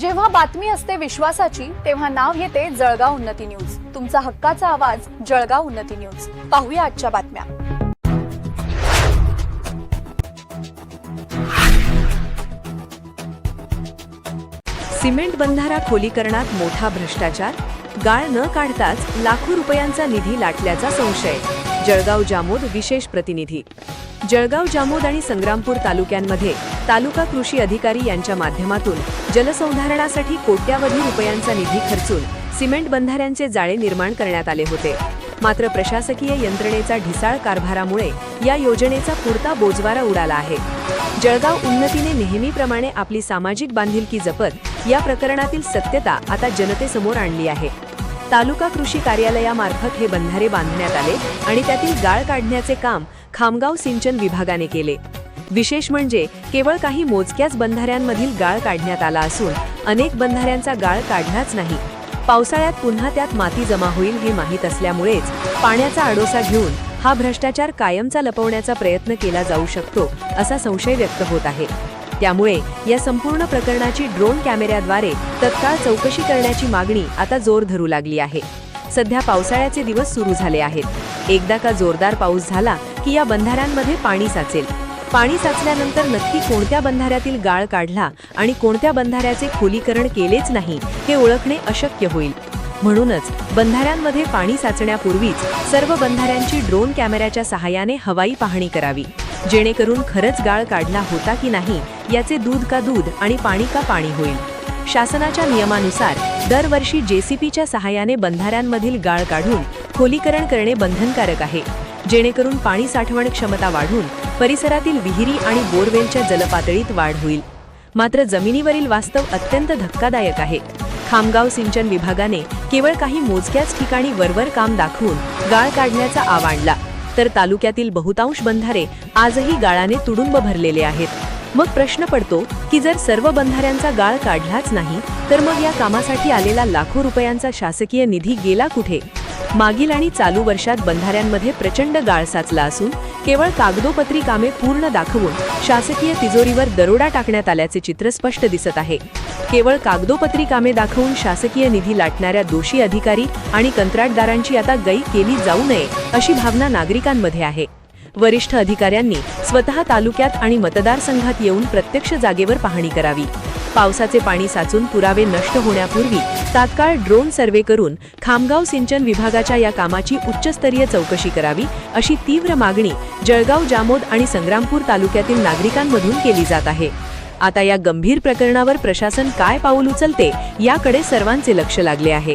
जेव्हा बातमी असते विश्वासाची, तेव्हा नाव येते जळगाव उन्नती न्यूज. तुमचा हक्काचा आवाज जळगाव उन्नती न्यूज. पाहूया आजच्या बातम्या. सिमेंट बंधारा खोलीकरणात मोठा भ्रष्टाचार, गाळ न काढताच लाखो रुपयांचा निधी लाटल्याचा संशय. जळगाव जामोद विशेष प्रतिनिधी. जळगाव जामोद आणि संग्रामपूर तालुक्यांमध्ये तालुका कृषी अधिकारी यांच्या माध्यमातून जलसंधारणासाठी कोट्यावधी रुपयांचा निधी खर्चून सिमेंट बंधाऱ्यांचे जाळे निर्माण करण्यात आले होते. मात्र प्रशासकीय यंत्रणेचा ढिसाळ कारभारामुळे या योजनेचा पुरता बोजवारा उडाला आहे. जळगाव उन्नतीने नेहमीप्रमाणे आपली सामाजिक बांधिलकी जपत या प्रकरणातील सत्यता आता जनतेसमोर आणली आहे. तालुका कृषी कार्यालयामार्फत हे बंधारे बांधण्यात आले आणि त्यातील गाळ काढण्याचे काम खामगाव सिंचन विभागाने केले. विशेष म्हणजे केवळ काही मोजक्याच बंधाऱ्यांमधील गाळ काढण्यात आला असून अनेक बंधाऱ्यांचा गाळ काढलाच नाही. पावसाळ्यात पुन्हा त्यात माती जमा होईल हे माहीत असल्यामुळेच पाण्याचा आडोसा घेऊन हा भ्रष्टाचार कायमचा लपवण्याचा प्रयत्न केला जाऊ शकतो असा संशय व्यक्त होत आहे. त्यामुळे या संपूर्ण प्रकरणाची ड्रोन कॅमेऱ्याद्वारे तत्काळ चौकशी करण्याची मागणी आता जोर धरू लागली आहे. सध्या पावसाळ्याचे दिवस सुरू झाले आहेत. एकदा का जोरदार पाऊस झाला की या बंधाऱ्यांमध्ये पाणी साचेल. पाणी साचल्यानंतर नक्की कोणत्या बंधाऱ्यातील गाळ काढला आणि कोणत्या बंधाऱ्याचे खोलीकरण केलेच नाही हे ओळखणे अशक्य होईल. म्हणूनच बंधाऱ्यांमध्ये पाणी साचण्यापूर्वीच सर्व बंधाऱ्यांची ड्रोन कॅमेऱ्याच्या सहाय्याने हवाई पाहणी करावी, जेणेकरून खरंच गाळ काढला होता की नाही याचे दूध का दूध आणि पाणी का पाणी होईल. शासनाच्या नियमानुसार दरवर्षी जेसीपीच्या सहाय्याने बंधाऱ्यांमधील गाळ काढून खोलीकरण करणे बंधनकारक आहे, जेणेकरून पाणी साठवण क्षमता वाढून परिसरातील विहिरी आणि बोरवेलच्या जलपातळीत वाढ होईल. मात्र जमिनीवरील वास्तव अत्यंत धक्कादायक आहे. खामगाव सिंचन विभागाने केवळ काही मोजक्याच ठिकाणी वरवर काम दाखवून गाळ काढण्याचा आव आणला, तर तालुक्यातील बहुतांश बंधारे आजही गाळाने तुडुंब भरलेले आहेत. मग प्रश्न पडतो की जर सर्व बंधाऱ्यांचा गाळ काढलाच नाही तर मग या कामासाठी आलेला लाखो रुपयांचा शासकीय निधी गेला कुठे? मागील आणि चालू वर्षात बंधाऱ्यांमध्ये प्रचंड गाळ साचला असून केवळ कागदोपत्री कामे पूर्ण दाखवून शासकीय तिजोरीवर दरोडा टाकण्यात आल्याचे चित्र स्पष्ट दिसत आहे. केवळ कागदोपत्री कामे दाखवून शासकीय निधी लाटणाऱ्या दोषी अधिकारी आणि कंत्राटदारांची आता गय केली जाऊ नये अशी भावना नागरिकांमध्ये आहे. वरिष्ठ अधिकाऱ्यांनी स्वतः तालुक्यात आणि मतदारसंघात येऊन प्रत्यक्ष जागेवर पाहणी करावी. पावसाचे पाणी साचून पुरावे नष्ट होण्यापूर्वी तात्काळ ड्रोन सर्वे करून खामगाव सिंचन विभागाच्या या कामाची उच्चस्तरीय चौकशी करावी अशी तीव्र मागणी जळगाव जामोद आणि संग्रामपूर तालुक्यातील नागरिकांमधून केली जात आहे. आता या गंभीर प्रकरणावर प्रशासन काय पाऊल उचलते याकडे सर्वांचे लक्ष लागले आहे.